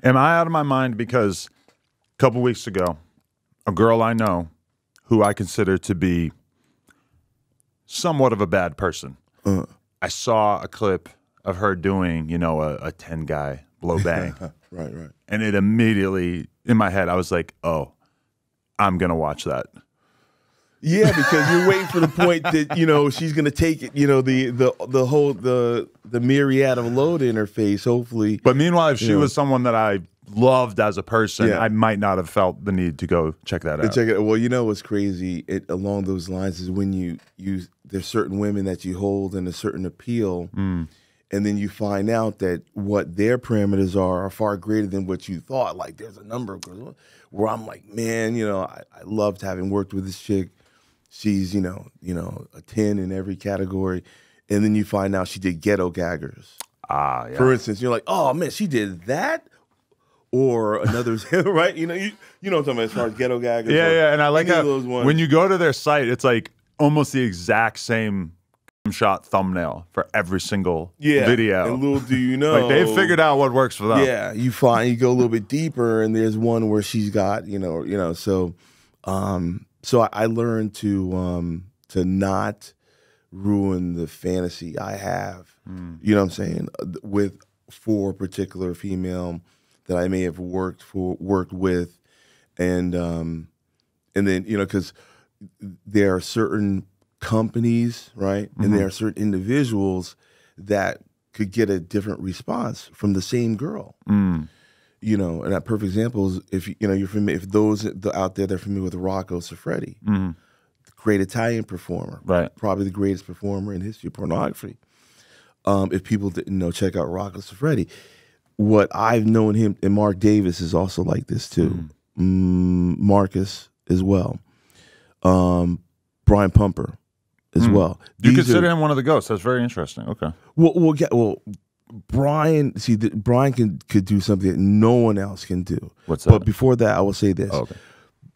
Am I out of my mind because a couple weeks ago, a girl I know who I consider to be somewhat of a bad person, I saw a clip of her doing, a 10-guy blow bang. Right. And it immediately, in my head, I was like, oh, I'm going to watch that. Yeah, because you're waiting for the point that, she's going to take it, the whole, the myriad of load interface, hopefully. But meanwhile, if she was someone that I loved as a person, I might not have felt the need to go check that out. Check it. Well, what's crazy along those lines is when there's certain women that you hold in a certain appeal, and then you find out that what their parameters are far greater than what you thought. Like there's a number of girls where I'm like, man, I loved having worked with this chick. She's, a 10 in every category. And then you find out she did ghetto gaggers. Yeah. For instance, you're like, oh man, she did that? Or another, right? You know what I'm talking about as far as ghetto gaggers. Yeah. And I like how when you go to their site, it's like almost the exact same shot thumbnail for every single video. And little do you know, like they've figured out what works for them. Yeah, you go a little bit deeper, and there's one where she's got, so I learned to not ruin the fantasy I have. You know what I'm saying? For a particular female that I may have worked with, and then because there are certain companies, right, and there are certain individuals that could get a different response from the same girl. And a perfect example is if you're familiar, if those out there that are familiar with Rocco Siffredi, the great Italian performer, right, probably the greatest performer in history of pornography. If people didn't know, check out Rocco Siffredi. What I've known him, and Mark Davis is also like this too. Marcus as well. Brian Pumper as well. You consider him one of the ghosts. That's very interesting. Okay. Well, Brian. Brian could do something that no one else can do. What's that? But before that, I will say this: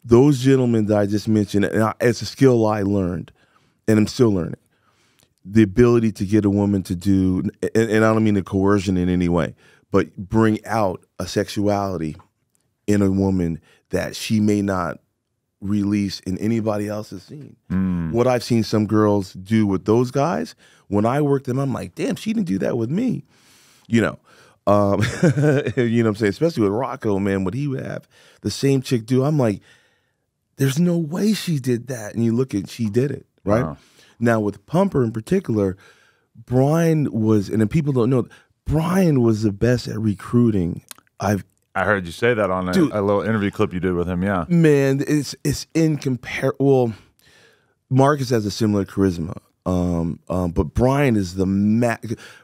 those gentlemen that I just mentioned, and it's a skill I learned, and I'm still learning. The ability to get a woman to do, and I don't mean the coercion in any way, but bring out a sexuality in a woman that she may not release in anybody else's scene. What I've seen some girls do with those guys, when I work them, I'm like, damn, she didn't do that with me. You know what I'm saying? Especially with Rocco, man, what he would have the same chick do. I'm like, there's no way she did that. And you look at, she did it, right? Wow. Now with Pumper in particular, Brian was, and then people don't know, Brian was the best at recruiting I heard you say that on a little interview clip you did with him, yeah. Man, it's incomparable. Well, Marcus has a similar charisma, but Brian is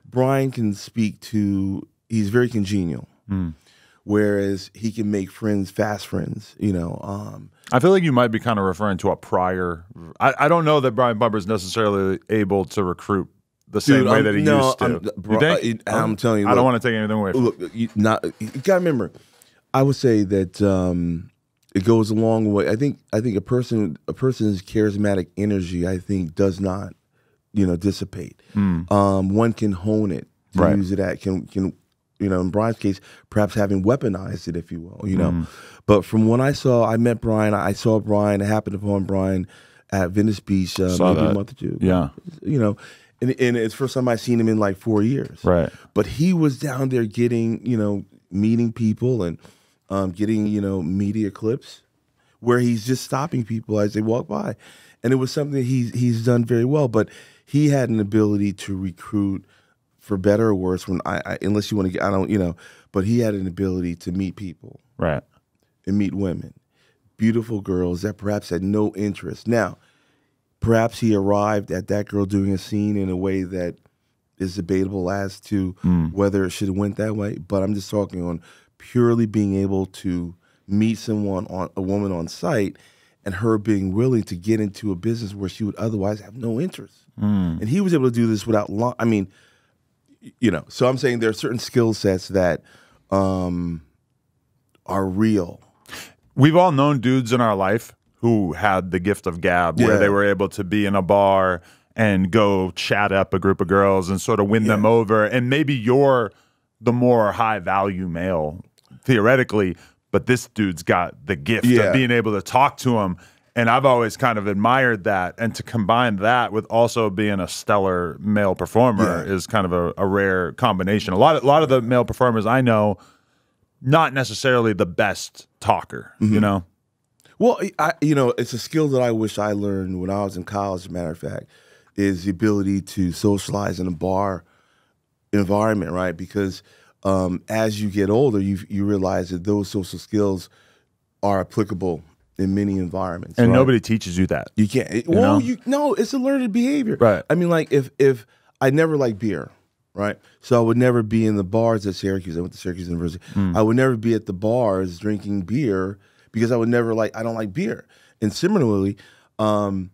Brian can speak to, he's very congenial, whereas he can make friends, fast friends, I feel like you might be kind of referring to a prior, I don't know that Brian Pumper is necessarily able to recruit the same way that he used to. You think? I'm telling you. I don't want to take anything away from you. You gotta remember, I would say that it goes a long way. I think a person's charismatic energy, I think, does not, dissipate. One can hone it, use it at can in Brian's case, perhaps having weaponized it, if you will, But from when I met Brian, I saw Brian, I happened upon Brian at Venice Beach maybe a month or two. Yeah. And it's the first time I've seen him in like 4 years. Right. But he was down there getting, meeting people and getting, media clips where he's just stopping people as they walk by. And it was something that he's done very well. But he had an ability to recruit, for better or worse, when unless you want to get, but he had an ability to meet people. Right. And meet women. Beautiful girls that perhaps had no interest. Now, perhaps he arrived at that girl doing a scene in a way that is debatable as to whether it should have went that way. But I'm just talking on purely being able to meet a woman on site, and her being willing to get into a business where she would otherwise have no interest. And he was able to do this without so I'm saying there are certain skill sets that are real. We've all known dudes in our life who had the gift of gab, where they were able to be in a bar and go chat up a group of girls and sort of win them over. And maybe you're the more high value male theoretically, but this dude's got the gift of being able to talk to him. And I've always kind of admired that. And to combine that with also being a stellar male performer is kind of a rare combination. A lot of the male performers I know, not necessarily the best talker, you know? Well, it's a skill that I wish I learned when I was in college, as a matter of fact, is the ability to socialize in a bar environment, right? Because as you get older, you realize that those social skills are applicable in many environments. And nobody teaches you that. You can't. No, it's a learned behavior. Right. I mean, like if I never liked beer, right? So I would never be in the bars at Syracuse. I went to Syracuse University. I would never be at the bars drinking beer because I don't like beer. And similarly, I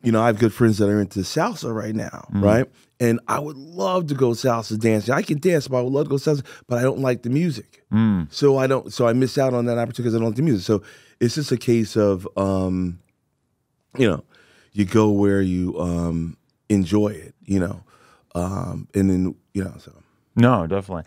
have good friends that are into salsa right now, right? And I would love to go salsa dancing. I can dance, but I would love to go salsa, but I don't like the music. So I miss out on that opportunity because I don't like the music. So it's just a case of, you go where you enjoy it, and then, so. No, definitely.